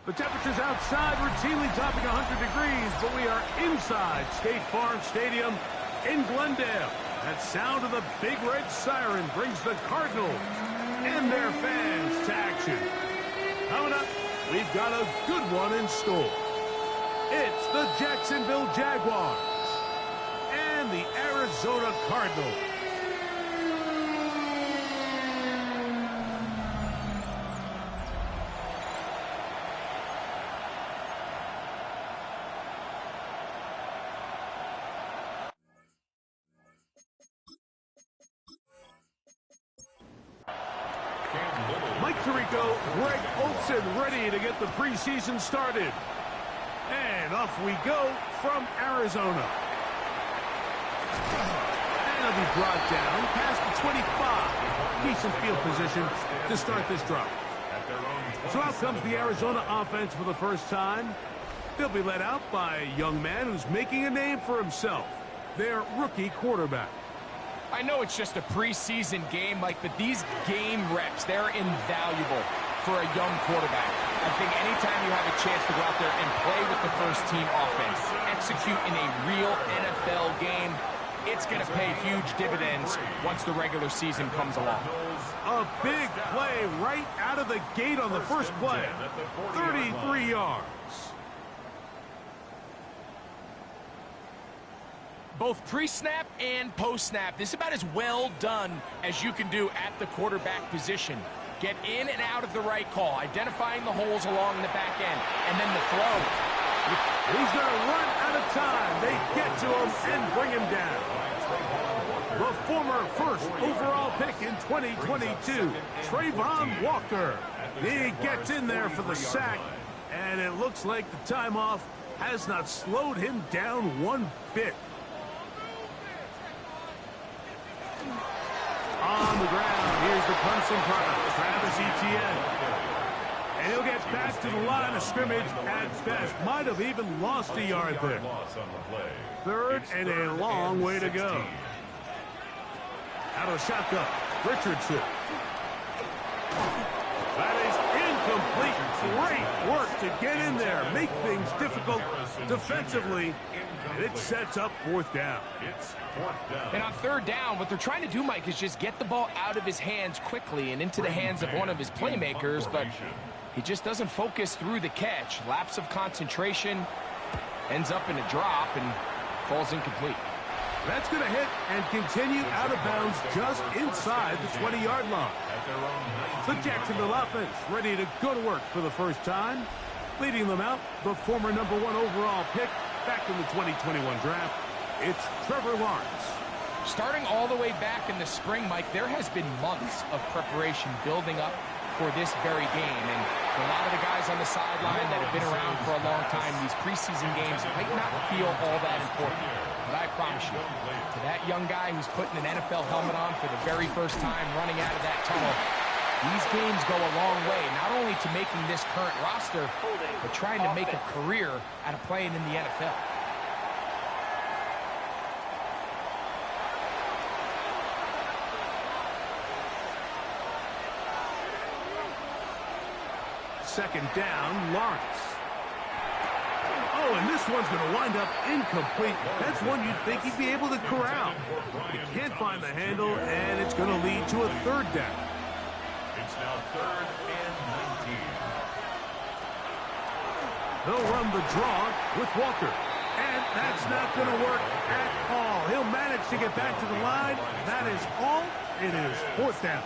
The temperatures outside routinely topping 100 degrees, but we are inside State Farm Stadium in Glendale. That sound of the big red siren brings the Cardinals and their fans to action. Coming up, we've got a good one in store. It's the Jacksonville Jaguars and the Arizona Cardinals. Mike Tirico, Greg Olsen ready to get the preseason started. And off we go from Arizona. And it'll be brought down past the 25. Decent field position to start this drive. So out comes the Arizona offense for the first time. They'll be led out by a young man who's making a name for himself, their rookie quarterback. I know it's just a preseason game, Mike, but these game reps, they're invaluable for a young quarterback. I think anytime you have a chance to go out there and play with the first-team offense, execute in a real NFL game, it's going to pay huge dividends once the regular season comes along. A big play right out of the gate on the first play. 33 yards. Both pre-snap and post-snap, this is about as well done as you can do at the quarterback position. Get in and out of the right call, identifying the holes along the back end, and then the throw. He's going to run out of time. They get to him and bring him down. The former first overall pick in 2022, Trayvon Walker. He gets in there for the sack, and it looks like the time off has not slowed him down one bit. On the ground, here's the Clemson product, Travis Etienne. And he'll get back to the line of scrimmage at best. Might have even lost a yard there. Third and a long way to go. Out of shotgun, Richardson. That is incomplete. Great work to get in there, make things difficult defensively. And it sets up fourth down. And on third down, what they're trying to do, Mike, is just get the ball out of his hands quickly and into the hands of one of his playmakers, but he just doesn't focus through the catch. Lapse of concentration, ends up in a drop, and falls incomplete. That's going to hit and continue out of bounds just inside the 20-yard line. The Jacksonville offense ready to go to work for the first time. Leading them out, the former #1 overall pick back in the 2021 draft, it's Trevor Lawrence. Starting all the way back in the spring, Mike, there has been months of preparation building up for this very game. And for a lot of the guys on the sideline that have been around for a long time, these preseason games might not feel all that important. But I promise you, to that young guy who's putting an NFL helmet on for the very first time running out of that tunnel, these games go a long way, not only to making this current roster, but trying to make a career out of playing in the NFL. Second down, Lawrence. Oh, and this one's going to wind up incomplete. That's one you'd think he'd be able to corral. He can't find the handle, and it's going to lead to a third down. It's now 3rd and 19. They'll run the draw with Walker. And that's not going to work at all. He'll manage to get back to the line. That is all. It is fourth down.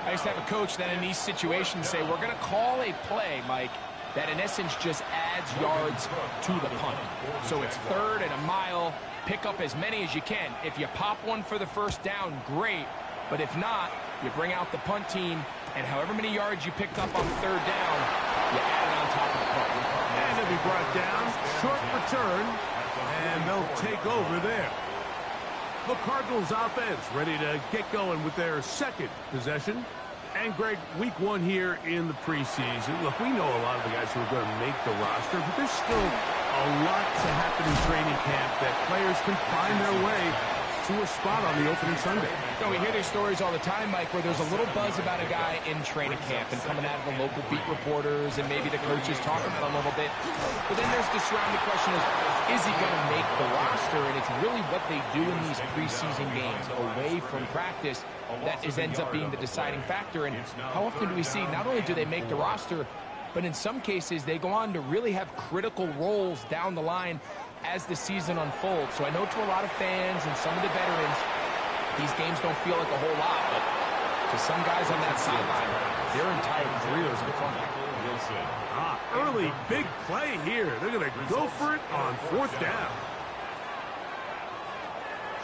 I used to have a coach that in these situations say, we're going to call a play, Mike, that in essence just adds yards to the punt. So it's 3rd and a mile. Pick up as many as you can. If you pop one for the first down, great. But if not, you bring out the punt team, and however many yards you picked up on 3rd down, you add it on top of the punt. And it'll be brought down. Short return. And they'll take over there. The Cardinals offense ready to get going with their second possession. And, Greg, week 1 here in the preseason. Look, we know a lot of the guys who are going to make the roster, but there's still a lot to happen in training camp that players can find their way to a spot on the opening Sunday. You know, we hear these stories all the time, Mike, where there's a little buzz about a guy in training camp and coming out of the local beat reporters and maybe the coaches talking about it a little bit. But then there's the surrounding question is he going to make the roster? And it's really what they do in these preseason games away from practice that ends up being the deciding factor. And how often do we see not only do they make the roster, but in some cases they go on to really have critical roles down the line as the season unfolds. So I know to a lot of fans and some of the veterans, these games don't feel like a whole lot, but to some guys on that sideline, their entire careers in front of them. Early big play here. They're going to go for it on 4th down.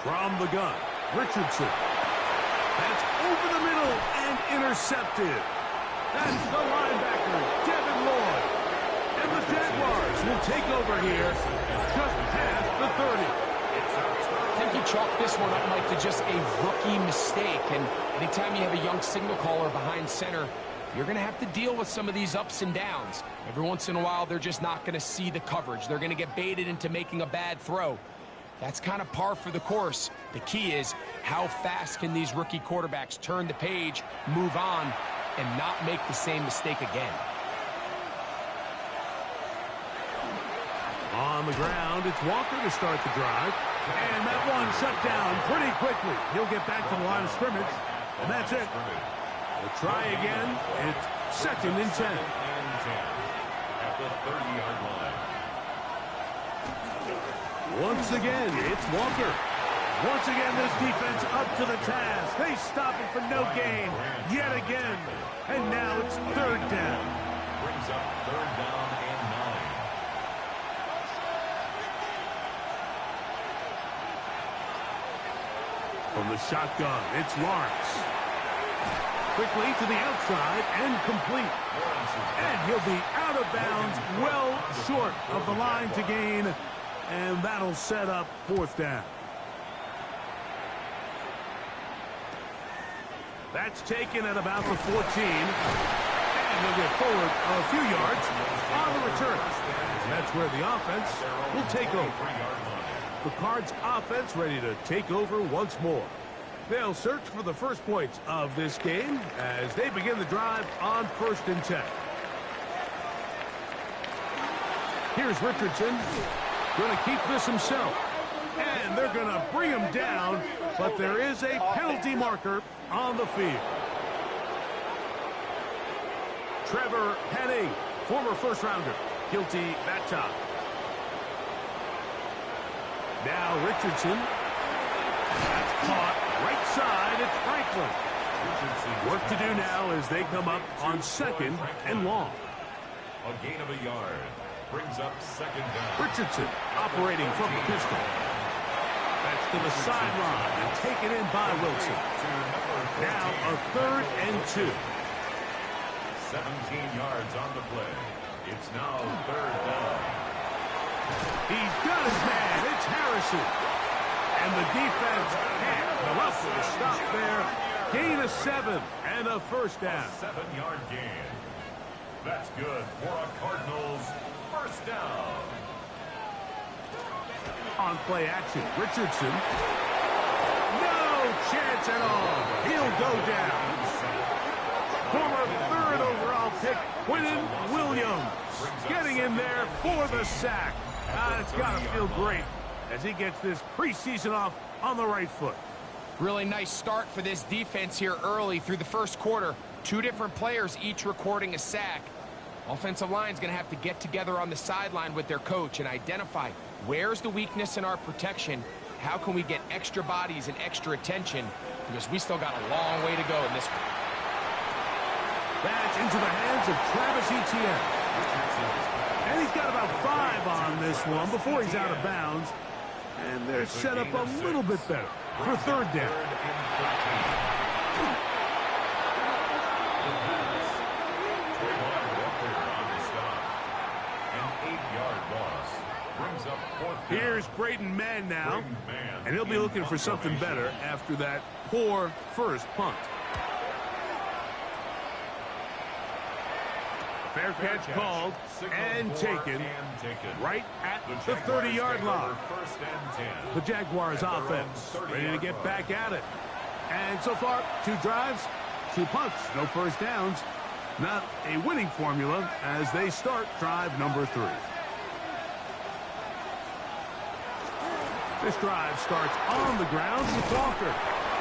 From the gun, Richardson. That's over the middle and intercepted. That's the linebacker, Devin Lloyd. And the Jaguars will take over here just past the 30. I think you chalk this one up, Mike, to just a rookie mistake. And anytime you have a young signal caller behind center, you're going to have to deal with some of these ups and downs. Every once in a while, they're just not going to see the coverage. They're going to get baited into making a bad throw. That's kind of par for the course. The key is how fast can these rookie quarterbacks turn the page, move on, and not make the same mistake again. On the ground, it's Walker to start the drive. And that one shut down pretty quickly. He'll get back to the line of scrimmage, and that's it. We'll try again. It's 2nd and 10. At the 30-yard line. Once again, it's Walker. Once again, this defense up to the task. They stop it for no gain yet again. And now it's 3rd down. Brings up 3rd down and 9. From the shotgun, it's Lawrence. Quickly to the outside and complete. And he'll be out of bounds, well short of the line to gain. And that'll set up 4th down. That's taken at about the 14. And they'll get forward a few yards on the return. And that's where the offense will take over. The Cards offense ready to take over once more. They'll search for the first points of this game as they begin the drive on 1st and 10. Here's Richardson. Going to keep this himself. And they're going to bring him down, but there is a penalty marker on the field. Trevor Penning, former first-rounder, guilty that time. Now Richardson. That's caught. Right side, it's Franklin. Work to do now as they come up on 2nd and long. A gain of a yard. Brings up 2nd down. Richardson operating from the pistol. That's to the sideline and taken in by Wilson. Now a 3rd and 2. 17 yards on the play. It's now 3rd down. He's got his man. It's Harrison. And the defense can't come up with a stop there. Gain of 7 and a 1st down. A 7-yard gain. That's good for a Cardinals 1st down. On play action, Richardson. No chance at all. He'll go down. Former 3rd overall pick, Quinnen Williams, getting in there for the sack. It's got to feel great as he gets this preseason off on the right foot. Really nice start for this defense here early through the 1st quarter. 2 different players each recording a sack. Offensive line's going to have to get together on the sideline with their coach and identify where's the weakness in our protection, how can we get extra bodies and extra attention, because we still got a long way to go in this one. That's into the hands of Travis Etienne. And he's got about 5 on this one before he's out of bounds. And they're set up a little bit better for 3rd down. Here's Braden Mann now, and he'll be looking for something better after that poor first punt. Fair catch called and taken right at the 30-yard line. The Jaguars offense ready to get back at it. And so far, 2 drives, 2 punts, no first downs. Not a winning formula as they start drive number 3. This drive starts on the ground with Walker.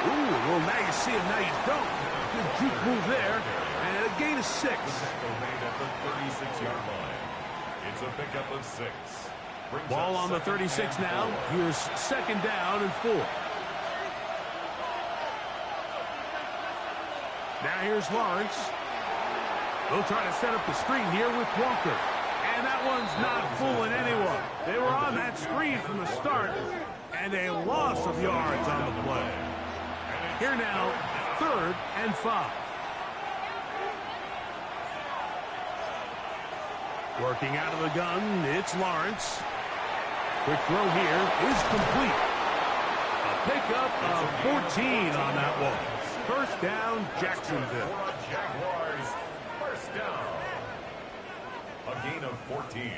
Ooh, well, now you see him, now you don't. Good juke move there, and a gain of 6. Made at the 36-yard line. It's a pickup of 6. Ball on the 36 now. Here's 2nd down and 4. Now here's Lawrence. They'll try to set up the screen here with Walker. And that one's not fooling anyone. They were on that screen from the start, and a loss of yards on the play. Here now, 3rd and 5. Working out of the gun, it's Lawrence. Quick throw here is complete. A pickup of 14 on that one. 1st down, Jacksonville. Jaguars, 1st down. A gain of 14.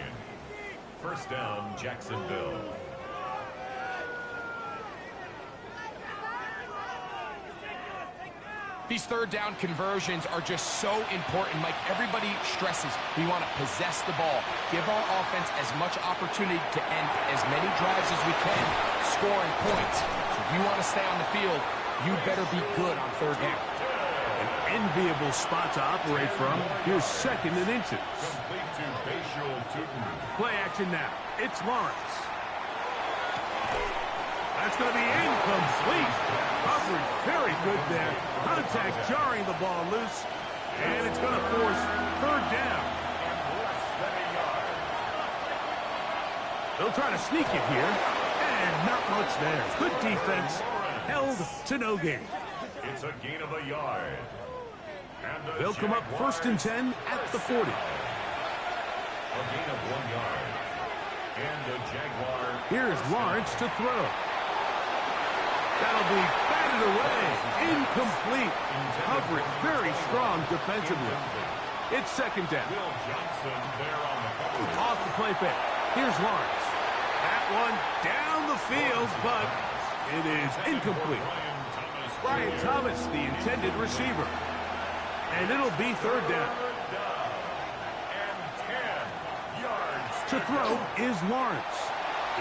1st down, Jacksonville. These 3rd down conversions are just so important, Mike. Everybody stresses we want to possess the ball, give our offense as much opportunity to end as many drives as we can, scoring points. So if you want to stay on the field, you better be good on 3rd down. An enviable spot to operate from. Here's 2nd and inches. Complete to Bashal Tutin. Play action now. It's Lawrence. That's going to be incomplete. Coverage very good there. Contact jarring the ball loose. And it's going to force 3rd down. They'll try to sneak it here. And not much there. Good defense. Held to no gain. It's a gain of a yard. And They'll come up 1st and 10 at the 40. A gain of 1 yard. And the Jaguar. Here's Lawrence to throw. That'll be batted away. Incomplete. Coverage very strong defensively. It's 2nd down. Will Johnson there on the cover. Off the play fake. Here's Lawrence. That one down the field, but it is incomplete. Brian Thomas, the intended receiver. And it'll be 3rd down. And 10 yards. To throw is Lawrence.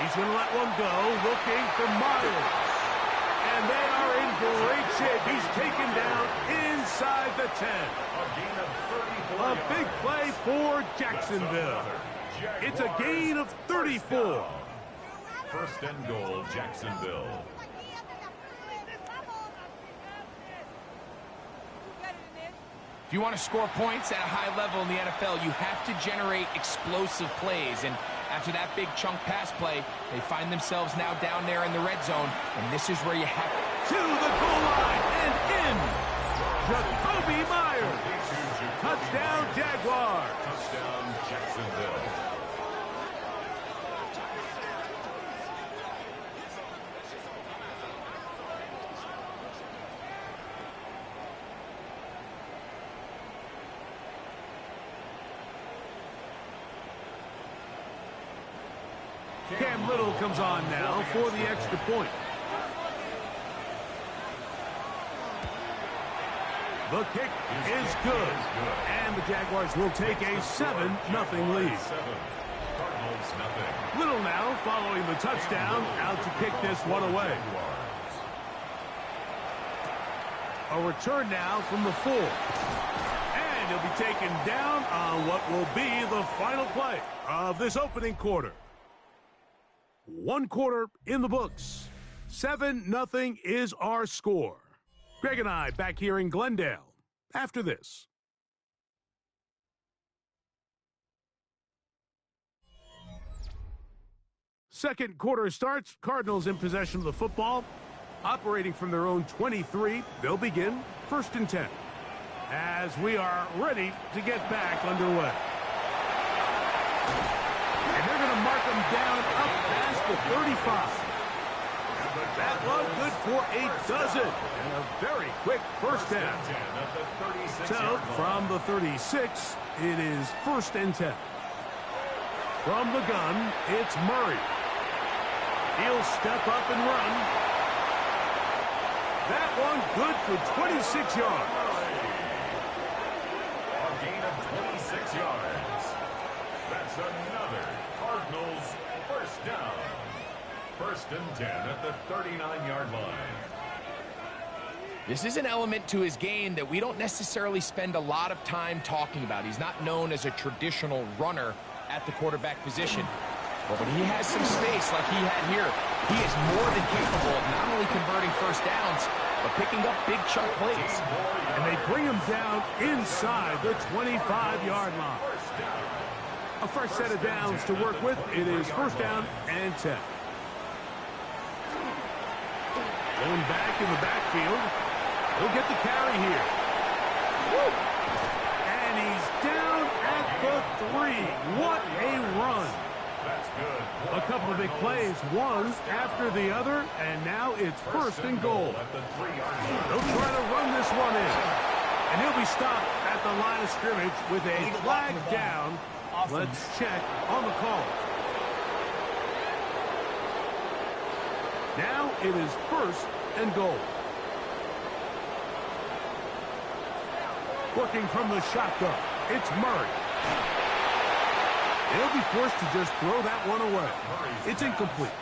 He's going to let one go, looking for Myers. And they are in great shape. He's taken down inside the 10. A big play for Jacksonville. It's a gain of 34. 1st and goal, Jacksonville. If you want to score points at a high level in the NFL, you have to generate explosive plays. And after that big chunk pass play, they find themselves now down there in the red zone. And this is where you have to the goal line and in. Jacoby Myers. Touchdown, Jaguars. Touchdown, Jacksonville. Cam Little comes on now for the extra point. The kick is good. And the Jaguars will take a 7-0 lead. Little now following the touchdown, out to kick this one away. A return now from the 4. And he'll be taken down on what will be the final play of this opening quarter. 1 quarter in the books. 7-0 is our score. Greg and I back here in Glendale after this. Second quarter starts. Cardinals in possession of the football. Operating from their own 23, they'll begin 1st and 10. As we are ready to get back underway. And they're going to mark them down up past the 35. And the That one good for a dozen. And a very quick first down. So, from the 36, it is 1st and 10. From the gun, it's Murray. He'll step up and run. That one good for 26 yards. A gain of 26 yards. That's another Cardinals first down. 1st and 10 at the 39-yard line. This is an element to his game that we don't necessarily spend a lot of time talking about. He's not known as a traditional runner at the quarterback position. But when he has some space like he had here, he is more than capable of not only converting first downs, but picking up big chunk plays. And they bring him down inside the 25-yard line. A fresh set of downs to work with. It is 1st down and 10. Going back in the backfield. He'll get the carry here. Woo! And he's down at the 3. What a run. That's good. A couple of big plays, one after the other, and now it's 1st and goal. They'll try to run this one in. And he'll be stopped at the line of scrimmage with a flag down. Let's check on the call. Now it is 1st and goal. Working from the shotgun, it's Murray. He'll be forced to just throw that one away. It's incomplete.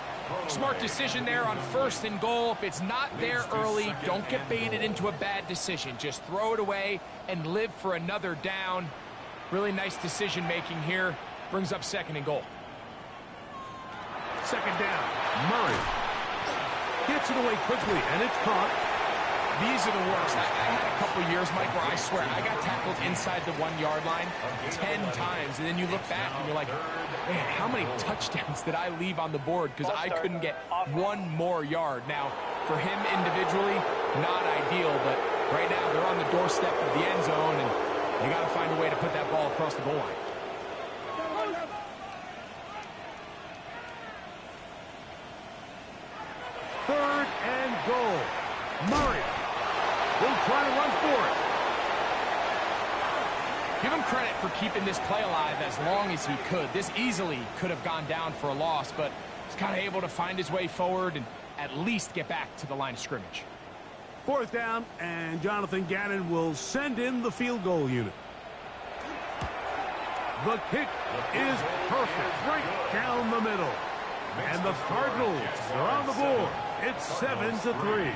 Smart decision there on 1st and goal. If it's not there early, don't get baited into a bad decision. Just throw it away and live for another down. Really nice decision-making here. Brings up 2nd and goal. 2nd down, Murray. Gets it away quickly, and it's caught. These are the worst. I had a couple years, Mike, where I swear I got tackled inside the 1-yard line 10 times. And then you look back and you're like, man, how many touchdowns did I leave on the board because I couldn't get one more yard? Now, for him individually, not ideal. But right now, they're on the doorstep of the end zone, and you got to find a way to put that ball across the goal line. Third and goal. Murray will try to run for it. Give him credit for keeping this play alive as long as he could. This easily could have gone down for a loss, but he's kind of able to find his way forward and at least get back to the line of scrimmage. 4th down, and Jonathan Gannon will send in the field goal unit. The kick is perfect, right down the middle. And the Cardinals are on the board. It's 7-3.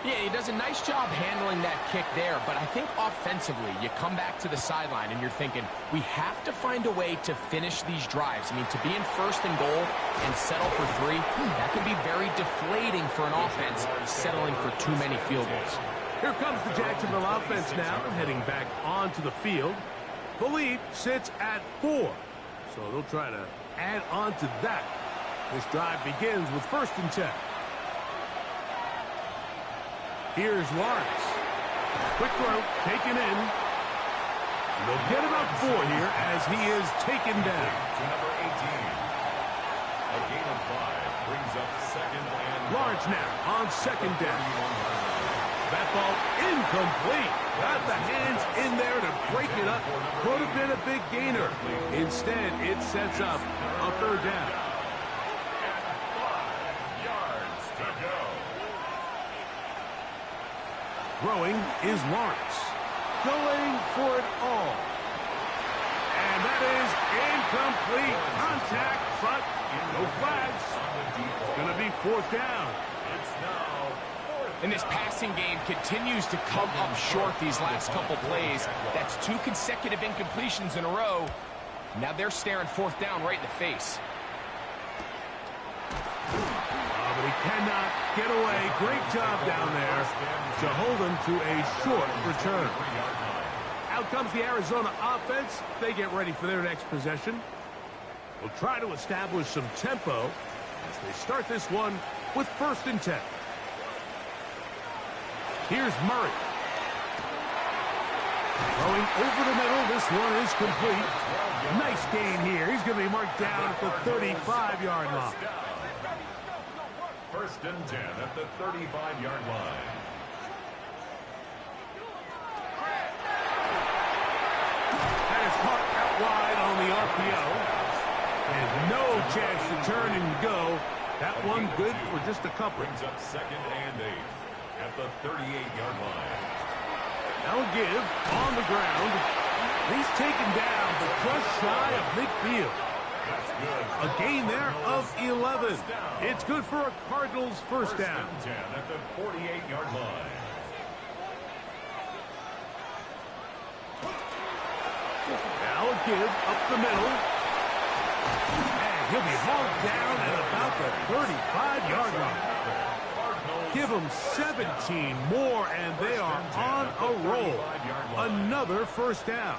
Yeah, he does a nice job handling that kick there, but I think offensively, you come back to the sideline and you're thinking, we have to find a way to finish these drives. I mean, to be in 1st and goal and settle for 3, that can be very deflating for an offense settling for too many field goals. Here comes the Jacksonville offense now, heading back onto the field. The lead sits at 4, so they'll try to add on to that. This drive begins with 1st and 10. Here's Lawrence. Quick throw, taken in. And they'll get about 4 here as he is taken down. To number 18. A gain of 5 brings up 2nd and... Lawrence now on 2nd down. That ball incomplete. Got the hands in there to break it up. Could have been a big gainer. Instead, it sets up a 3rd down. Throwing is Lawrence. Going for it all. And that is incomplete. Contact, but no flags. It's going to be 4th down. And this passing game continues to come up short these last couple plays. That's 2 consecutive incompletions in a row. Now they're staring 4th down right in the face. But he cannot get away. Great job down there to hold him to a short return. Out comes the Arizona offense. They get ready for their next possession. We'll try to establish some tempo as they start this one with 1st and 10. Here's Murray. Throwing over the middle. This one is complete. Nice gain here. He's going to be marked down at the 35-yard line. First and 10 at the 35-yard line. That is caught out wide on the RPO. And no chance to turn and go. That one good for just a couple. Brings up second and 8 at the 38-yard line. That'll give on the ground. He's taken down, but just shy of midfield. That's good. A gain there of 11. It's good for a Cardinals first down. First and 10 at the 48-yard line. Now a give up the middle. And he'll be hauled down at about the 35-yard line. Give them 17 more, and they are on a roll. Another first down.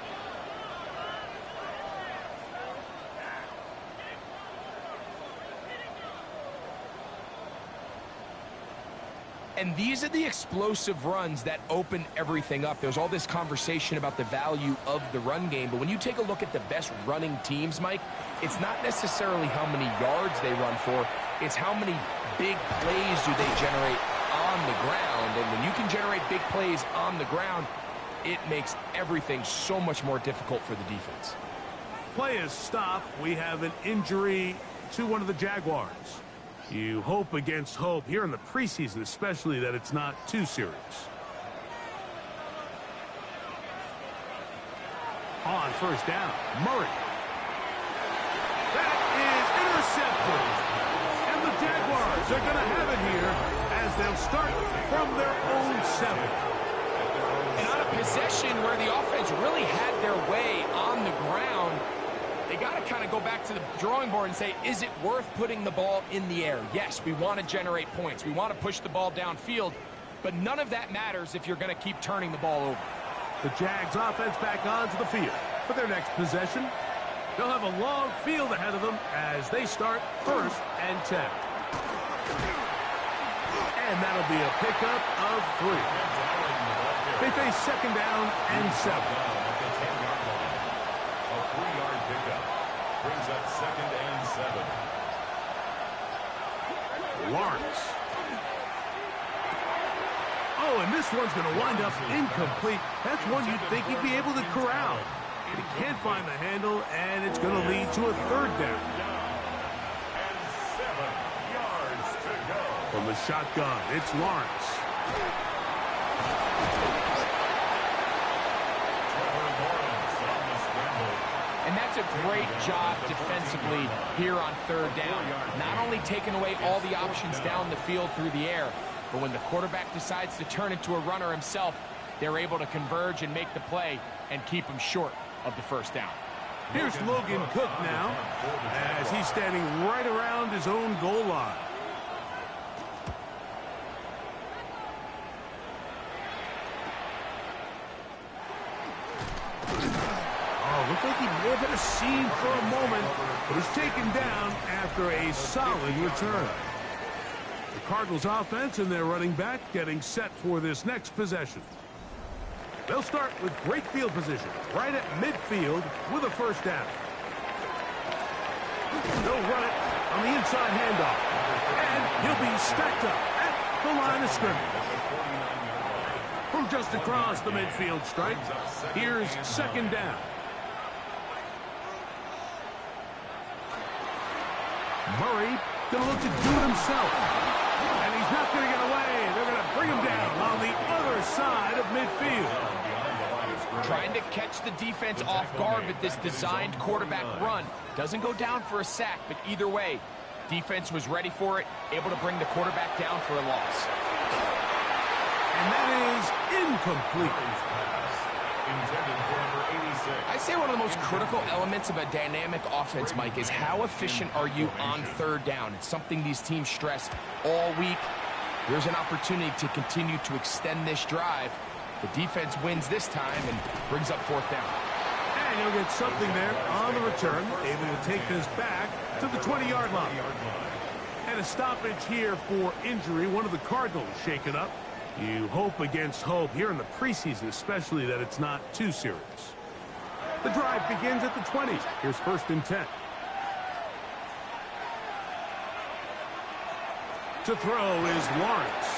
And these are the explosive runs that open everything up. There's all this conversation about the value of the run game, but when you take a look at the best running teams, Mike, it's not necessarily how many yards they run for, it's how many big plays do they generate on the ground. And when you can generate big plays on the ground, it makes everything so much more difficult for the defense. Play is stopped. We have an injury to one of the Jaguars. You hope against hope here in the preseason, especially, that it's not too serious. On first down, Murray. That is intercepted. And the Jaguars are going to have it here as they'll start from their own 7. And on a possession where the offense really had their way on the ground, they got to kind of go back to the drawing board and say, is it worth putting the ball in the air? Yes, we want to generate points. We want to push the ball downfield, but none of that matters if you're going to keep turning the ball over. The Jags offense back onto the field for their next possession. They'll have a long field ahead of them as they start first and 10. And that'll be a pickup of 3. They face second down and 7. Brings up second and 7. Lawrence. Oh, and this one's going to wind up incomplete. That's one you'd think he'd be able to corral. But he can't find the handle, and it's going to lead to a third down. And 7 yards to go. From the shotgun, it's Lawrence. And that's a great job defensively here on third down. Not only taking away all the options down the field through the air, but when the quarterback decides to turn into a runner himself, they're able to converge and make the play and keep him short of the first down. Here's Logan Cook now as he's standing right around his own goal line. Looked like he may have hit a seam for a moment, but he's taken down after a solid return. The Cardinals offense and their running back getting set for this next possession. They'll start with great field position right at midfield with a first down. They'll run it on the inside handoff, and he'll be stacked up at the line of scrimmage. From just across the midfield stripe, here's second down. Murray going to look to do it himself. And he's not going to get away. They're going to bring him down on the other side of midfield. Trying to catch the defense off guard with this designed quarterback run. Doesn't go down for a sack, but either way, defense was ready for it, able to bring the quarterback down for a loss. And that is incomplete. I'd say one of the most critical elements of a dynamic offense, Mike, is how efficient are you on third down. It's something these teams stress all week. There's an opportunity to continue to extend this drive. The defense wins this time and brings up fourth down. And he'll get something there on the return, able to take this back to the 20-yard line. And a stoppage here for injury. One of the Cardinals shaken up. You hope against hope here in the preseason, especially, that it's not too serious. The drive begins at the 20. Here's first and 10. To throw is Lawrence.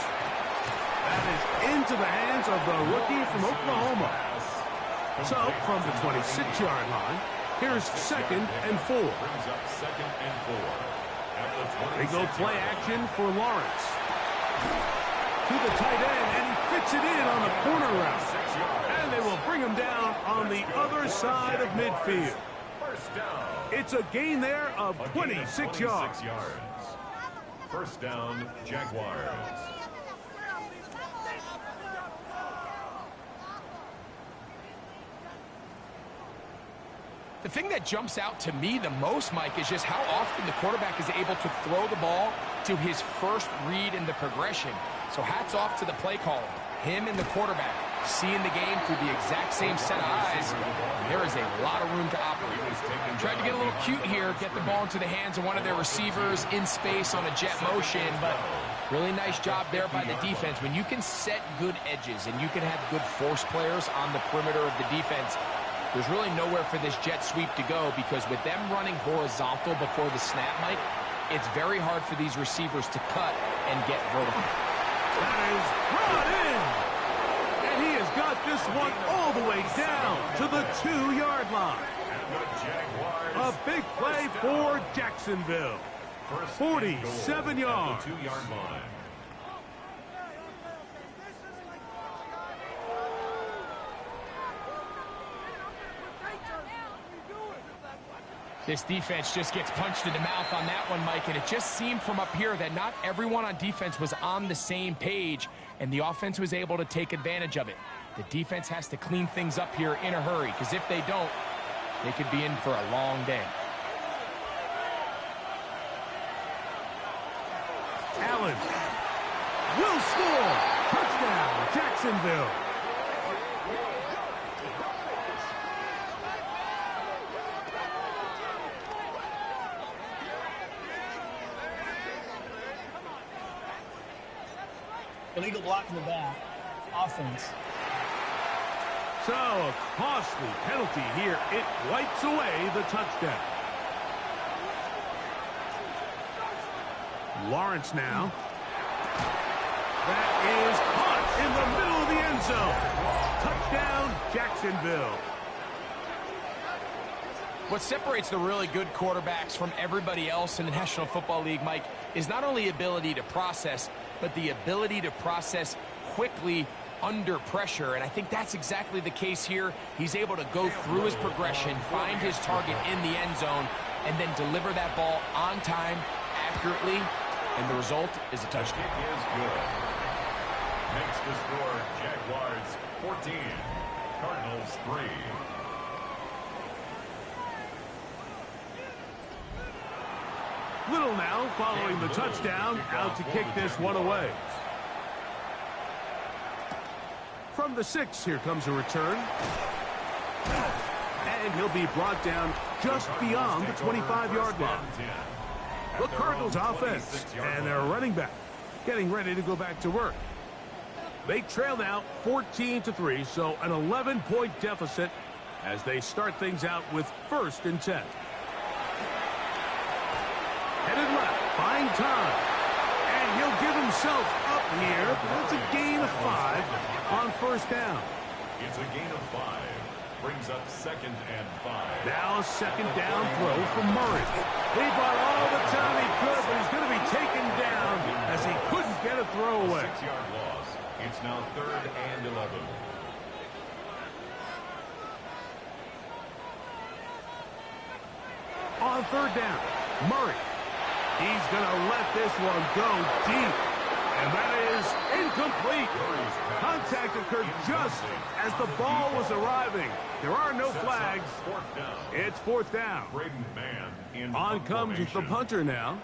That is into the hands of the rookie from Oklahoma. So, from the 26-yard line, here's 2nd and 4. Brings up 2nd and 4. At the They go play action for Lawrence. To the tight end, and he fits it in on the corner route. And they will bring him down on the other side of midfield. First down. It's a gain there of 26 yards. First down, Jaguars. The thing that jumps out to me the most, Mike, is just how often the quarterback is able to throw the ball to his first read in the progression. So hats off to the play caller. Him and the quarterback seeing the game through the exact same set of eyes. There is a lot of room to operate. Tried to get a little cute here, get the ball into the hands of one of their receivers in space on a jet motion, but really nice job there by the defense. When you can set good edges and you can have good force players on the perimeter of the defense, there's really nowhere for this jet sweep to go, because with them running horizontal before the snap, Mike, it's very hard for these receivers to cut and get vertical. That is brought in. And he has got this one all the way down to the 2-yard line. A big play for Jacksonville. 47 yards. 2-yard line. This defense just gets punched in the mouth on that one, Mike, and it just seemed from up here that not everyone on defense was on the same page, and the offense was able to take advantage of it. The defense has to clean things up here in a hurry, because if they don't, they could be in for a long day. Allen will score. Touchdown, Jacksonville. Illegal block in the back. Offense. So, a costly penalty here. It wipes away the touchdown. Lawrence now. That is caught in the middle of the end zone. Touchdown, Jacksonville. What separates the really good quarterbacks from everybody else in the National Football League, Mike, is not only ability to process, but the ability to process quickly under pressure. And I think that's exactly the case here. He's able to go through his progression, find his target in the end zone, and then deliver that ball on time, accurately, and the result is a touchdown. It is good. Makes the score Jaguars 14, Cardinals 3. Little now following the touchdown, out to kick this one away. From the 6, here comes a return. And he'll be brought down just beyond the 25-yard line. The Cardinals offense and their running back getting ready to go back to work. They trail now 14-3, so an 11-point deficit as they start things out with 1st and 10. Headed left, buying time. And he'll give himself up here, but that's a gain of 5 on 1st down. It's a gain of 5. Brings up 2nd and 5. Now a 2nd down throw from Murray. He bought all the time he could, but he's going to be taken down as he couldn't get a throw away. 6-yard loss. It's now 3rd and 11. On 3rd down, Murray. He's going to let this one go deep. And that is incomplete. Contact occurred just as the ball was arriving. There are no flags. It's 4th down. On comes the punter now.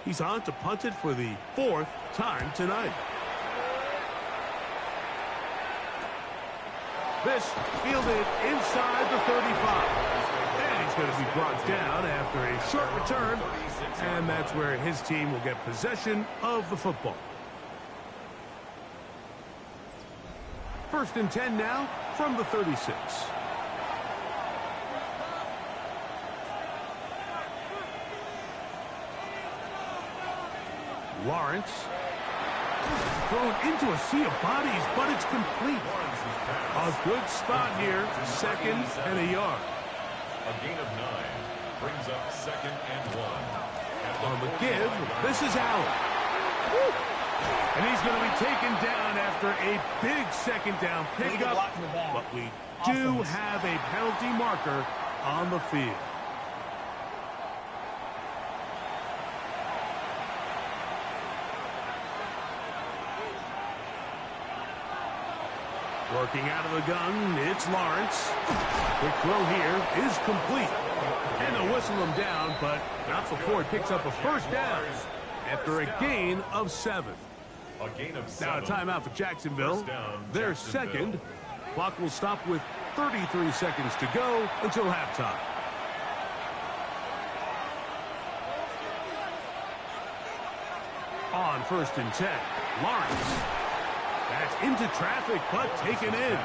He's on to punt it for the 4th time tonight. This fielded inside the 35. And he's going to be brought down after a short return. And that's where his team will get possession of the football. 1st and 10 now from the 36. Lawrence. Thrown into a sea of bodies, but it's complete. A good spot here. Second and a yard. A gain of 9 brings up 2nd and 1. On the give, this is Allen. And he's going to be taken down after a big second down pickup. But we do have a penalty marker on the field. Working out of the gun, it's Lawrence. Quick throw here is complete. And they'll whistle him down, but not before he picks up a first down after a gain of 7. A gain of 7. Now a timeout for Jacksonville. Their second. Clock will stop with 33 seconds to go until halftime. On 1st and 10, Lawrence. That's into traffic, but taken in.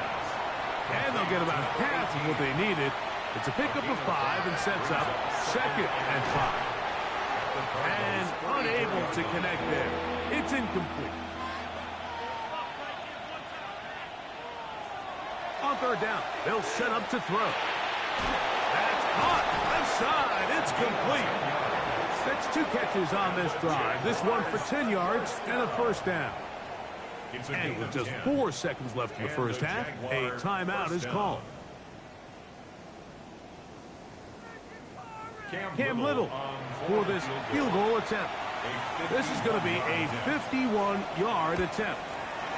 And they'll get about half of what they needed. It's a pickup of 5 and sets up 2nd and 5. And unable to connect there. It's incomplete. On 3rd down, they'll set up to throw. That's caught. Left side. It's complete. That's 2 catches on this drive. This one for 10 yards and a first down. And with just 4 seconds left in the first half, a timeout is called. Cam Little for this field goal attempt. This is going to be a 51-yard attempt.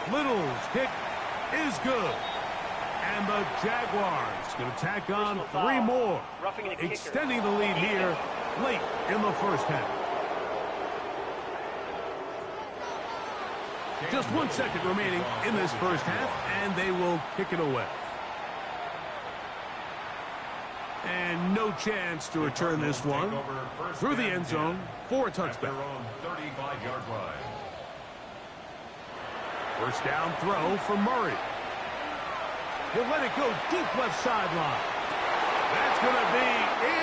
Little's kick is good. And the Jaguars going to tack on 3 more, extending the lead here late in the first half. Just 1 second remaining in this first half, and they will kick it away. And no chance to return this one through the end zone for a touchback. 35-yard line. First down throw for Murray. He'll let it go deep left sideline. That's going to be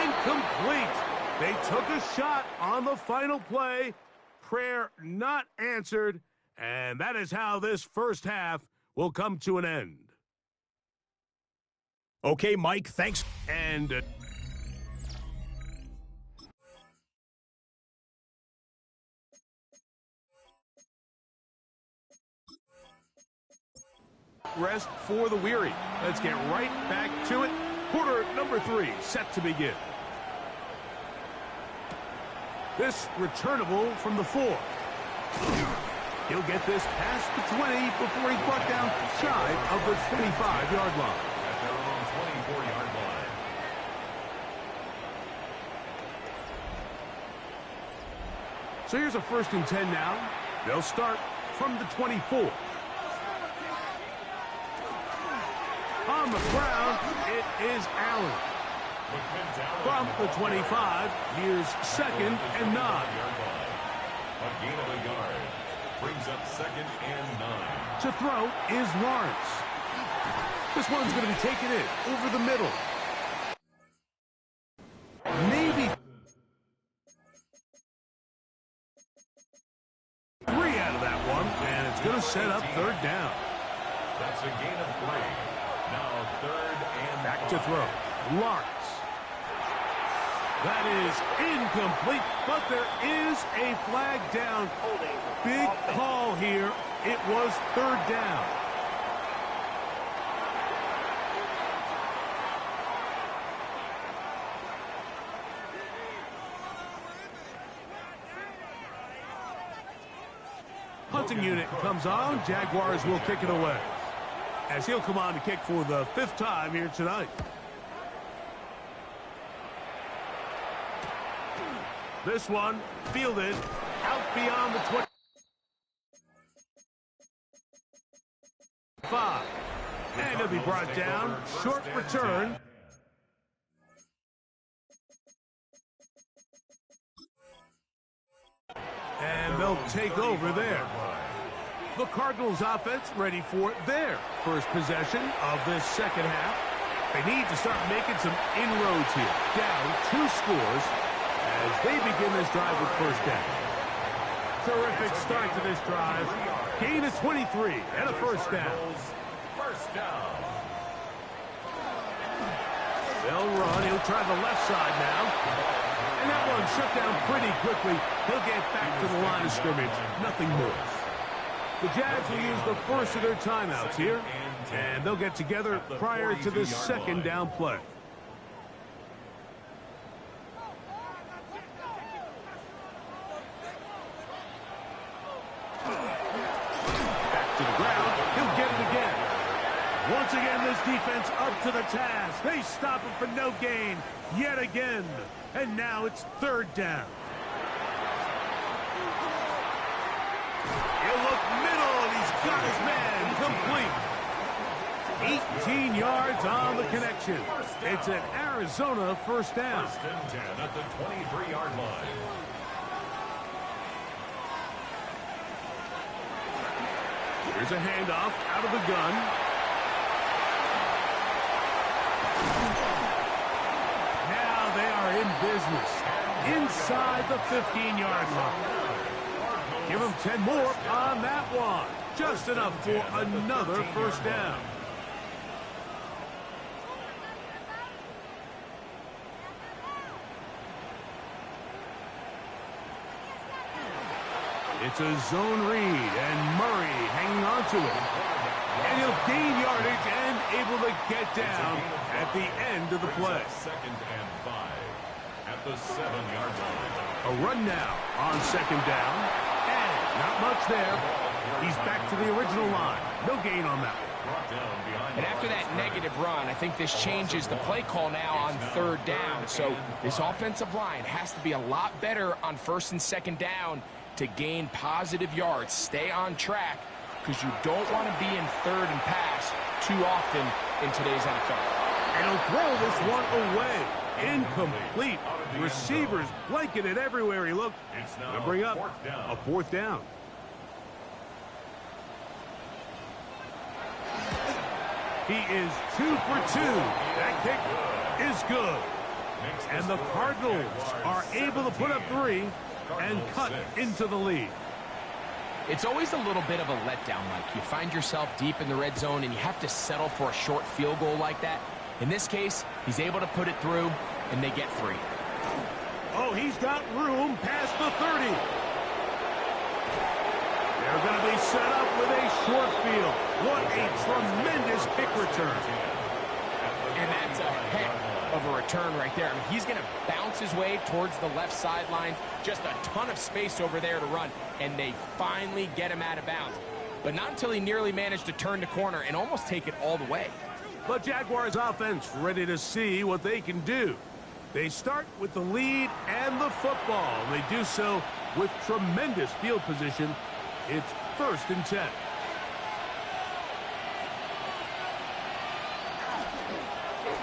incomplete. They took a shot on the final play. Prayer not answered. And that is how this first half will come to an end. Okay, Mike, thanks. And rest for the weary. Let's get right back to it. Quarter number 3 set to begin. This returnable from the 4. He'll get this past the 20 before he's brought down shy of the 25-yard line. At their own 24-yard line. So here's a 1st and 10 now. They'll start from the 24. On the ground, it is Allen. From the 25, here's 2nd and 9. A gain of a yard. Brings up 2nd and 9. To throw is Lawrence. This one's going to be taken in over the middle. Maybe 3 out of that one, and it's going to set up 3rd down. That's a gain of 3. Now 3rd and back to throw. Lawrence. That is incomplete, but there is a flag down. Big call here. It was 3rd down. Punting unit comes on. Jaguars will kick it away, as he'll come on to kick for the 5th time here tonight. This one fielded out beyond the 25. And he'll be brought down. Short return. And they'll take over there. The Cardinals offense ready for their first possession of this second half. They need to start making some inroads here. Down 2 scores as they begin this drive with first down. terrific start to this drive. Gain of 23 and a first down. First down. They'll run. He'll try the left side now. And that one shut down pretty quickly. He'll get back to the line of scrimmage. Nothing more. The Jags will use the first of their timeouts here. And they'll get together prior to the second down play. Back to the ground. He'll get it again. Once again, this defense up to the task. They stop him for no gain yet again. And now it's third down. He'll look middle, and he's got his man complete. 18 yards on the connection. It's an Arizona first down. First and 10 at the 23-yard line. Here's a handoff out of the gun. Now they are in business inside the 15-yard line. Give them 10 more on that one. Just enough for another first down. It's a zone read, and Murray hanging on to it. And he'll gain yardage and able to get down at the end of the play. Second and 5 at the 7-yard line. A run now on second down. And not much there. He's back to the original line. No gain on that one. And after that negative run, I think this changes the play call now on third down. So this offensive line has to be a lot better on first and second down to gain positive yards. Stay on track, because you don't want to be in third and pass too often in today's NFL. And he'll throw this one away. Incomplete. Receivers blanketed everywhere he looked. They'll bring up a fourth down. He is 2 for 2. That kick is good. And the Cardinals are able to put up 3 and cut into the lead. It's always a little bit of a letdown, Mike. You find yourself deep in the red zone and you have to settle for a short field goal like that. In this case, he's able to put it through, and they get 3. Oh, he's got room past the 30. They're going to be set up with a short field. What a tremendous kick return. And that's a heck of a return right there. I mean, he's going to bounce his way towards the left sideline. Just a ton of space over there to run, and they finally get him out of bounds. But not until he nearly managed to turn the corner and almost take it all the way. But Jaguars offense ready to see what they can do. They start with the lead and the football. They do so with tremendous field position. It's first and 10.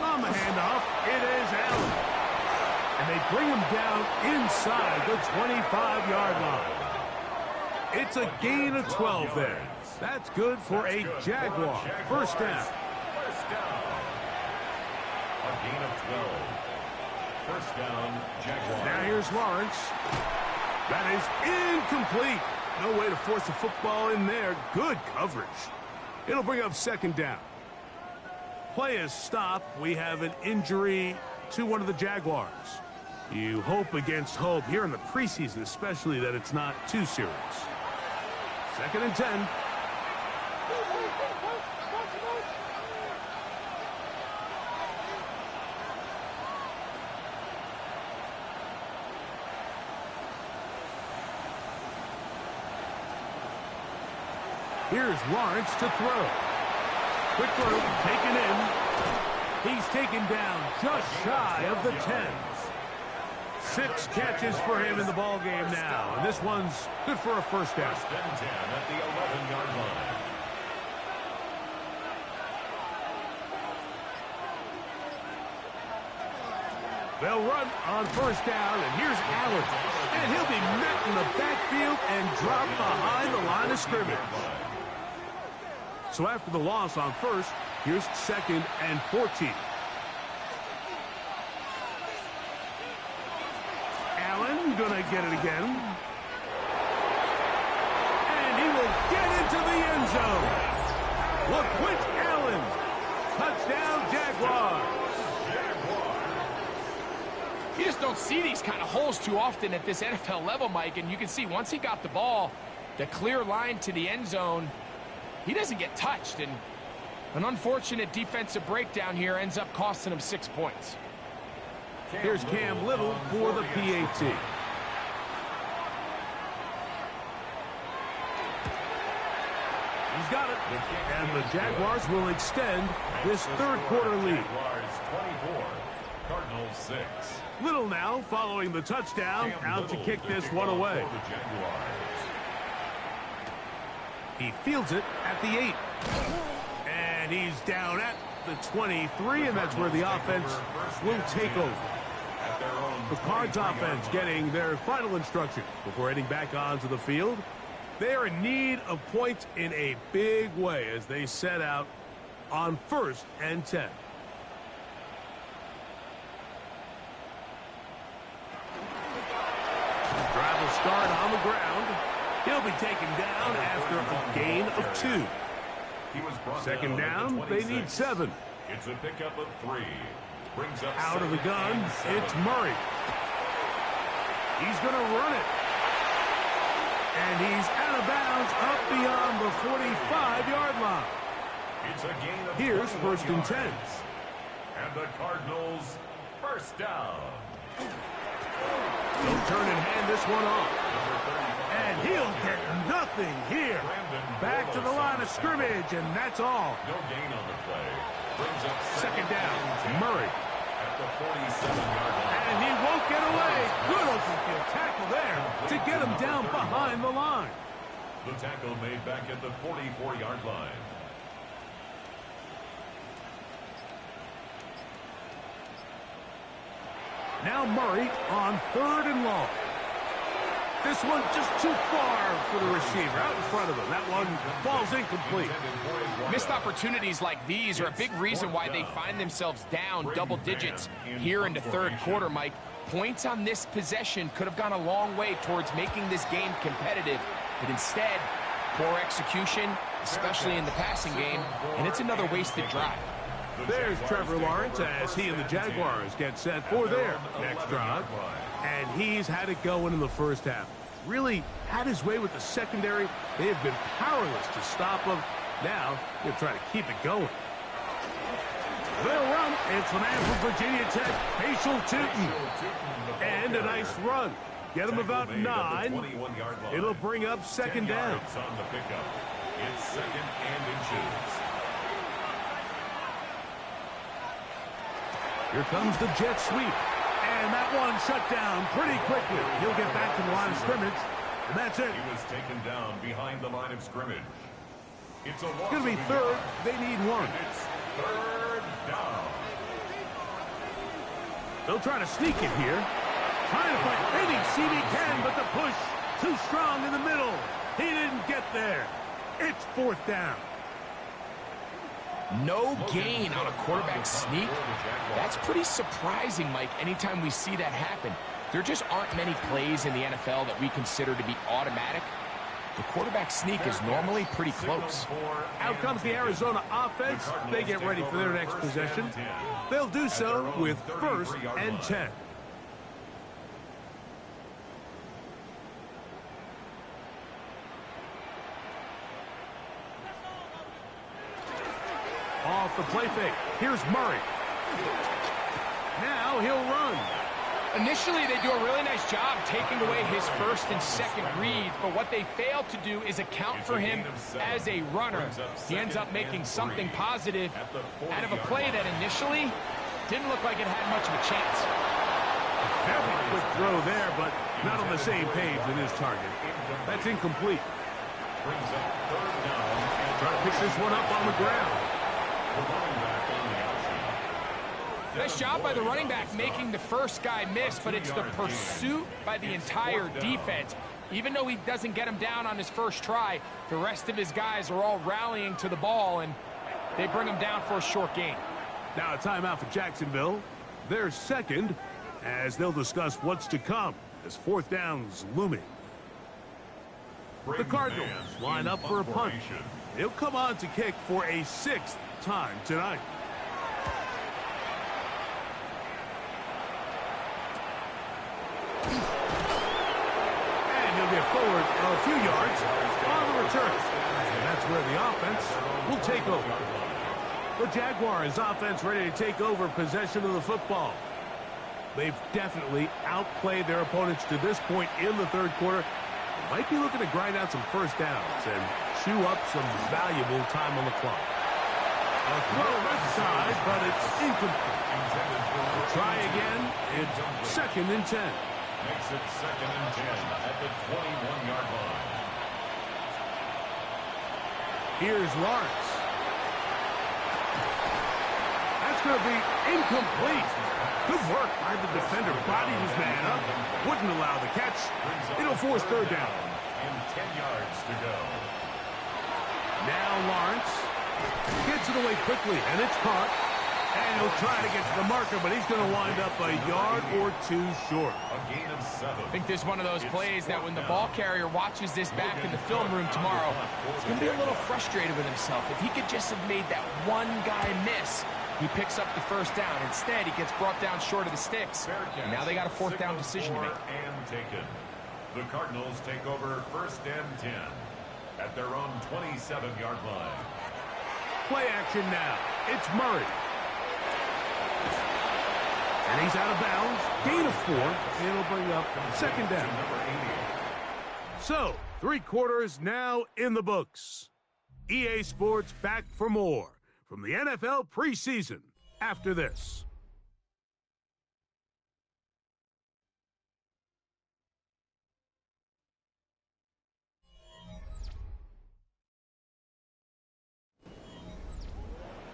On the handoff, it is Allen. And they bring him down inside the 25-yard line. It's a gain of 12 there. That's good for a Jaguar first down. First down. A gain of 12. First down, Jaguars. Now here's Lawrence. That is incomplete. No way to force the football in there. Good coverage. It'll bring up second down. Play is stopped. We have an injury to one of the Jaguars. You hope against hope here in the preseason, especially, that it's not too serious. Second and 10. Here's Lawrence to throw. Quick throw, taken in. He's taken down just shy of the 10. 6 catches for him in the ball game now. And this one's good for a first down. First and 10 at the 11-yard line. They'll run on first down, and here's Allen. And he'll be met in the backfield and dropped behind the line of scrimmage. So after the loss on first, here's second and 14. Allen gonna get it again. get into the end zone. LaQuint Allen. Touchdown, Jaguars. You just don't see these kind of holes too often at this NFL level, Mike, and you can see once he got the ball, the clear line to the end zone, he doesn't get touched, and an unfortunate defensive breakdown here ends up costing him 6 points. Here's Cam Little for the PAT. He's got it. And the Jaguars will extend this third quarter lead. Jaguars 24, Cardinals 6. Little now following the touchdown, out to kick this one away. He fields it at the 8. And he's down at the 23, and that's where the offense will take over. The Cards offense getting their final instructions before heading back onto the field. They are in need of points in a big way as they set out on 1st and 10. Drive will start on the ground. He'll be taken down after a gain of 2. Second down, they need 7. It's a pickup of 3. Brings up out of the gun, it's Murray. He's going to run it. And he's out of bounds up beyond the 45-yard line. It's a gain of Here's 1st and 10. And the Cardinals first down. He'll turn and hand this one off. And he'll get nothing here. Back to the line of scrimmage, and that's all. No gain on the play. Brings up second down. Murray. At the 47-yard line. And he won't get away. Good open field tackle there to get him down behind the line. The tackle made back at the 44-yard line. Now Murray on 3rd and long. This one just too far for the receiver out in front of him. That one falls incomplete. Missed opportunities like these are a big reason why they find themselves down double digits here in the third quarter, Mike. Points on this possession could have gone a long way towards making this game competitive, but instead, poor execution, especially in the passing game, and it's another wasted drive. There's Trevor Lawrence as he and the Jaguars get set for their next drive. And he's had it going in the first half. Really had his way with the secondary. They have been powerless to stop him. Now, he'll try to keep it going. They'll run. It's the man from Virginia Tech, Facial Tootin. And a nice run. Get him about 9. It'll bring up second down. It's 2nd and inches. Here comes the jet sweep. And that one shut down pretty quickly. He'll get back to the line of scrimmage. And that's it. He was taken down behind the line of scrimmage. It's going to be 3rd. They need 1. It's 3rd down. They'll try to sneak it here. Trying to find any seam he can, but the push too strong in the middle. He didn't get there. It's 4th down. No gain on a quarterback sneak. That's pretty surprising, Mike, anytime we see that happen. There just aren't many plays in the NFL that we consider to be automatic. The quarterback sneak is normally pretty close. Out comes the Arizona offense. They get ready for their next possession. They'll do so with 1st and 10. Off the play fake. Here's Murray. Now he'll run. Initially, they do a really nice job taking away his 1st and 2nd reads, but what they fail to do is account for him as a runner. He ends up making something positive out of a play that initially didn't look like it had much of a chance. Very quick throw there, but not on the same page with his target. That's incomplete. Trying to pick this one up on the ground. Nice job by the running back making the first guy miss, but it's the pursuit by the entire defense. Even though he doesn't get him down on his first try, the rest of his guys are all rallying to the ball, and they bring him down for a short gain. Now a timeout for Jacksonville. They're 2nd, as they'll discuss what's to come as 4th down's looming. The Cardinals line up for a punt. He'll come on to kick for a 6th time tonight. And he'll get forward a few yards on the return. And that's where the offense will take over. The Jaguars offense ready to take over possession of the football. They've definitely outplayed their opponents to this point in the third quarter. They might be looking to grind out some first downs and chew up some valuable time on the clock. A throw left side, but it's incomplete. Try again. It's 2nd and 10. Makes it 2nd and 10 at the 21-yard line. Here's Lawrence. That's going to be incomplete. Good work by the defender. Bodied his man up. Wouldn't allow the catch. It'll force 3rd down. And 10 yards to go. Now Lawrence gets it away quickly, and it's caught. And he'll try to get to the marker, but he's going to wind up a yard or 2 short. A gain of 7. I think this is one of those plays that when the ball carrier watches this back in the film room tomorrow, he's going to be a little frustrated with himself. If he could just have made that one guy miss, he picks up the first down. Instead, he gets brought down short of the sticks. And now they got a 4th down decision to make. And taken. The Cardinals take over 1st and 10 at their own 27-yard line. Play action now. It's Murray. And he's out of bounds. Gain of 4. It'll bring up 2nd down. So, 3 quarters now in the books. EA Sports back for more from the NFL preseason after this.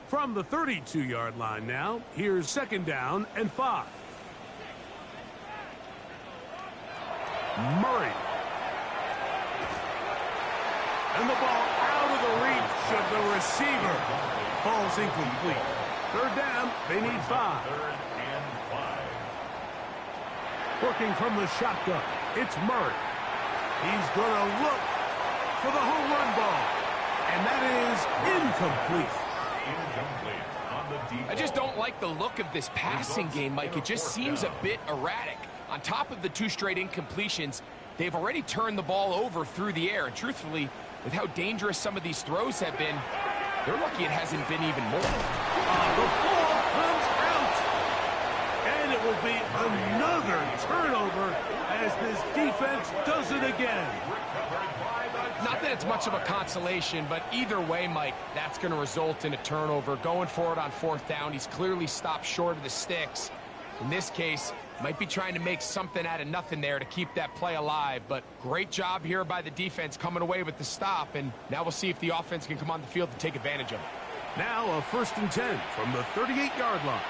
From the 32-yard line now, here's 2nd down and 5. Murray. And the ball out of the reach of the receiver. Ball's incomplete. 3rd down, they need 5. 3rd and 5. Working from the shotgun, it's Murray. He's going to look for the home run ball. And that is incomplete. I just don't like the look of this passing game, Mike. It just seems a bit erratic. On top of the 2 straight incompletions, they've already turned the ball over through the air. And truthfully, with how dangerous some of these throws have been, they're lucky it hasn't been even more. The ball comes out. And it will be another turnover as this defense does it again. Not that it's much of a consolation, but either way, Mike, that's going to result in a turnover. Going forward on 4th down, he's clearly stopped short of the sticks. In this case, might be trying to make something out of nothing there to keep that play alive. But great job here by the defense coming away with the stop. And now we'll see if the offense can come on the field to take advantage of it. Now a 1st and 10 from the 38-yard line.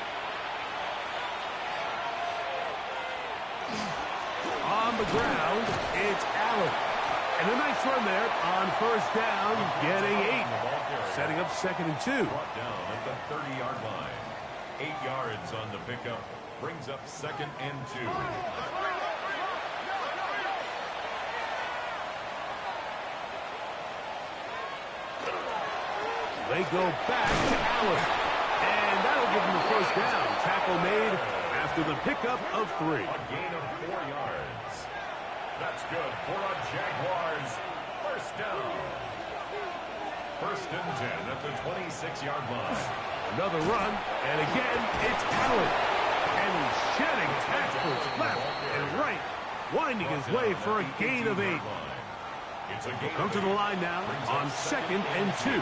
On the ground, it's Allen. And a nice run there on 1st down, getting 8. Setting up 2nd and 2. Brought down at the 30-yard line. 8 yards on the pickup. Brings up 2nd and 2. They go back to Allen. And that'll give them the 1st down. Tackle made after the pickup of 3. A gain of 4 yards. That's good for a Jaguars 1st down. 1st and 10 at the 26-yard line. Another run, and again, it's Allen. And he's shedding tackles left and right, winding his way for a gain of 8. Come to the line now on 2nd and 2.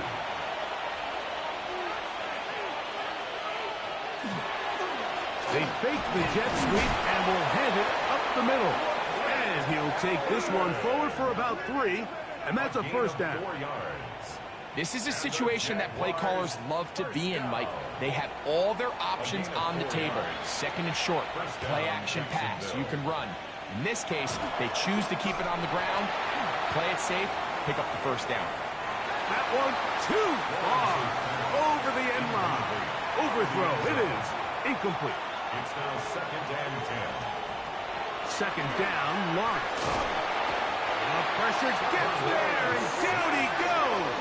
They fake the jet sweep and will hand it up the middle. And he'll take this one forward for about 3, and that's a 1st down. This is a situation that play callers love to be in, Mike. They have all their options on the table. 2nd and short, play action pass, you can run. In this case, they choose to keep it on the ground, play it safe, pick up the 1st down. That one too far over the end line. Overthrow, it is incomplete. It's now 2nd and 10. 2nd down, Lawrence. The pressure gets there, and down he goes.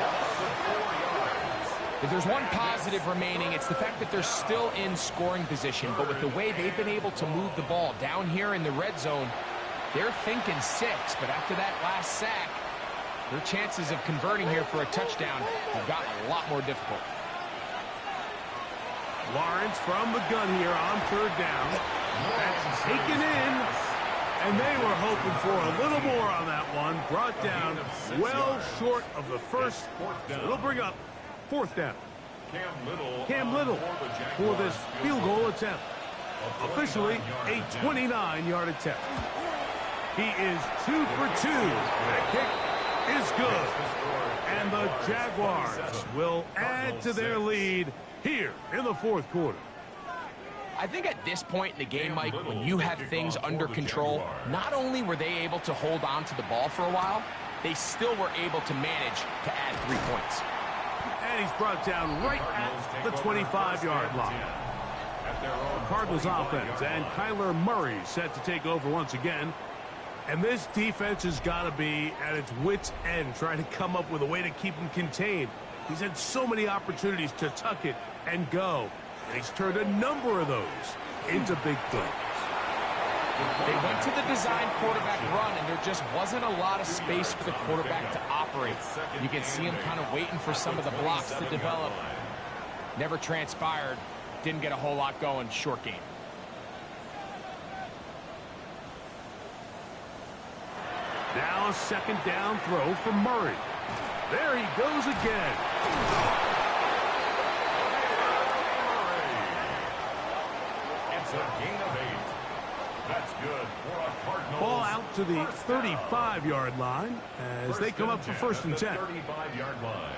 If there's one positive remaining, it's the fact that they're still in scoring position. But with the way they've been able to move the ball down here in the red zone, they're thinking 6. But after that last sack, their chances of converting here for a touchdown have gotten a lot more difficult. Lawrence from the gun here on 3rd down. That's taken in. And they were hoping for a little more on that one. Brought down well short of the first. So it'll bring up 4th down. Cam Little for this field goal attempt. Officially a 29-yard attempt. He is 2 for 2. That kick is good. And the Jaguars will add to their lead here in the 4th quarter. I think at this point in the game, Mike, when you have things under control, not only were they able to hold on to the ball for a while, they still were able to manage to add 3 points. And he's brought down right at the 25-yard line. The Cardinals offense and Kyler Murray set to take over once again. And this defense has got to be at its wits' end, trying to come up with a way to keep him contained. He's had so many opportunities to tuck it and go. And he's turned a number of those into big plays. They went to the design quarterback run, and there just wasn't a lot of space for the quarterback to operate. You can see him kind of waiting for some of the blocks to develop. Never transpired. Didn't get a whole lot going. Short game. Now a 2nd down throw for Murray. There he goes again. It's a gain of 8. That's good for a Cardinals. Ball out to the 35-yard line as they come up for 1st and 10. 35-yard line.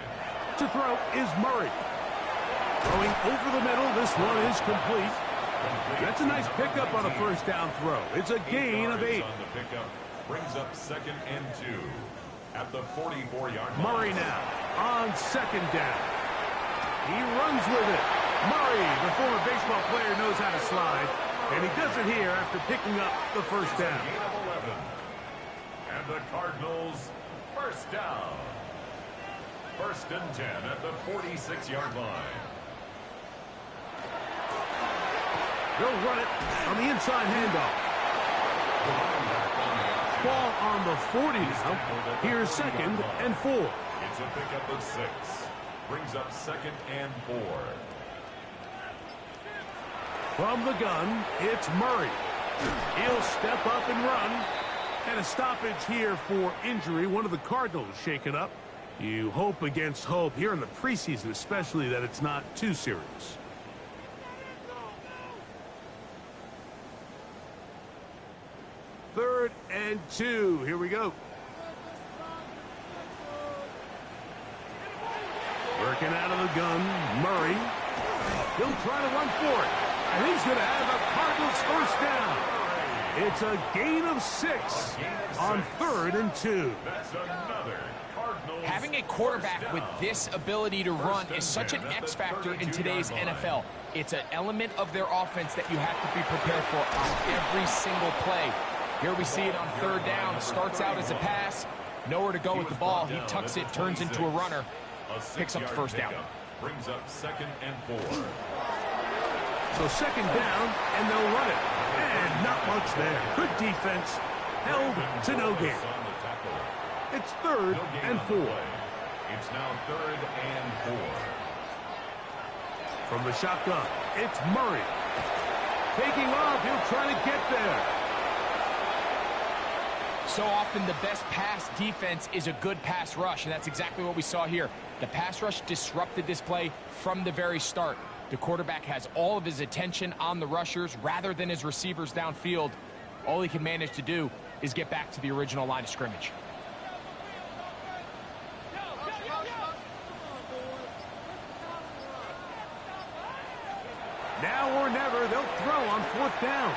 To throw is Murray. Throwing over the middle. This one is complete. That's a nice pickup on a 1st down throw. It's a gain of 8. On the pickup brings up 2nd and 2 at the 44-yard line. Murray now on 2nd down. He runs with it. Murray, the former baseball player, knows how to slide. And he does it here after picking up the 1st down. Gain of 11. And the Cardinals 1st down. 1st and 10 at the 46-yard line. They'll run it on the inside handoff. Ball on the 40 now. Here's 2nd and 4. It's a pickup of 6. Brings up 2nd and 4. From the gun, it's Murray. He'll step up and run. And a stoppage here for injury. One of the Cardinals shaken up. You hope against hope here in the preseason, especially, that it's not too serious. Third and 2. Here we go. Working out of the gun, Murray. He'll try to run for it. And he's going to have a Cardinals 1st down. It's a gain of 6 on 3rd and 2. That's another Cardinals. Having a quarterback with this ability to run is such an X factor in today's NFL. It's an element of their offense that you have to be prepared for on every single play. Here we see it on 3rd down. Starts out as a pass. Nowhere to go with the ball. He tucks it, turns into a runner. Picks up the 1st down. Brings up 2nd and 4. So 2nd down, and they'll run it. And not much there. Good defense. Held to no gain. It's 3rd and 4. It's now 3rd and 4. From the shotgun, it's Murray. Taking off, he'll try to get there. So often the best pass defense is a good pass rush, and that's exactly what we saw here. The pass rush disrupted this play from the very start. The quarterback has all of his attention on the rushers rather than his receivers downfield. All he can manage to do is get back to the original line of scrimmage. Now or never, they'll throw on 4th down.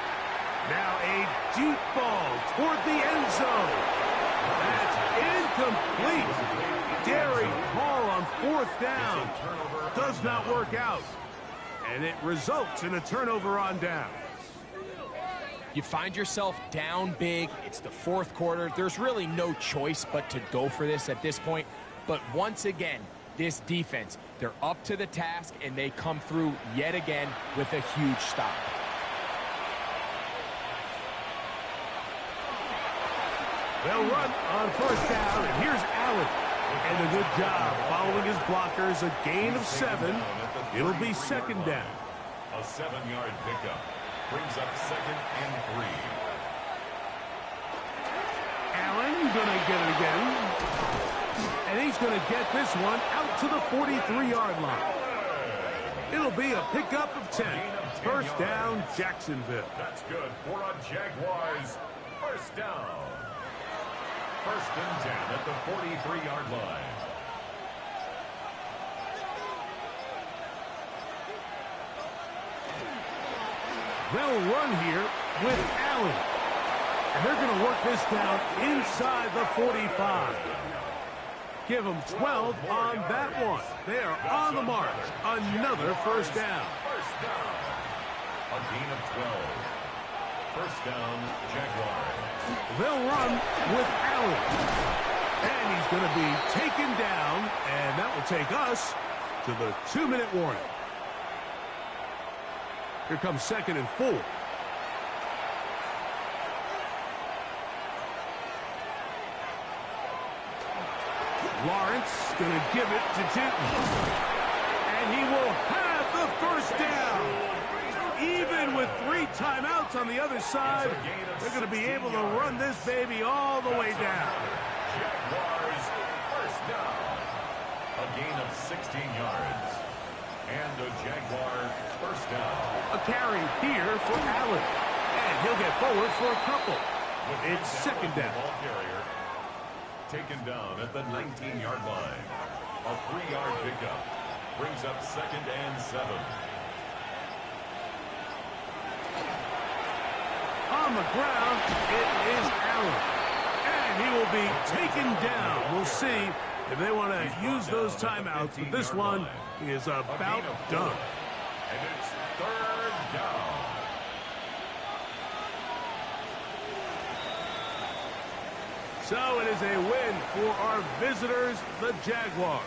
Now a deep ball toward the end zone. That's incomplete. Daring call on 4th down. Does not work out. And it results in a turnover on downs. You find yourself down big. It's the fourth quarter. There's really no choice but to go for this at this point. But once again, this defense, they're up to the task, and they come through yet again with a huge stop. They'll run on first down, and here's Allen. And a good job following his blockers, a gain of 7. It'll be second down. A 7-yard pickup brings up 2nd and 3. Allen gonna get it again. And he's gonna get this one out to the 43-yard line. It'll be a pickup of 10. First down, Jacksonville. That's good for a Jaguars first down. First and 10 at the 43-yard line. They'll run here with Allen. And they're going to work this down inside the 45. Give them 12 on that one. They are on the mark. Another first down. First down. A gain of 12. First down, Jaguars. They'll run with Allen. And he's going to be taken down. And that will take us to the 2-minute warning. Here comes 2nd and 4. Lawrence going to give it to Tinton. And he will have the first down. Even with 3 timeouts on the other side, they're going to be able to run this baby all the way down. Jaguars first down. A gain of 16 yards. And a Jaguar first down. A carry here for Allen. And he'll get forward for a couple. It's second down. Ball carrier taken down at the 19-yard line. A 3-yard pickup brings up 2nd and 7. On the ground, it is Allen. And he will be taken down. We'll see if they want to use those timeouts. But this one is about done. And it's 3rd down. So it is a win for our visitors, the Jaguars,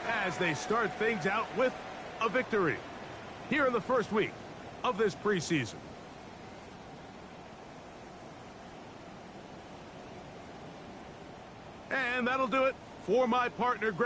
as they start things out with a victory here in the first week of this preseason. And that'll do it for my partner, Greg.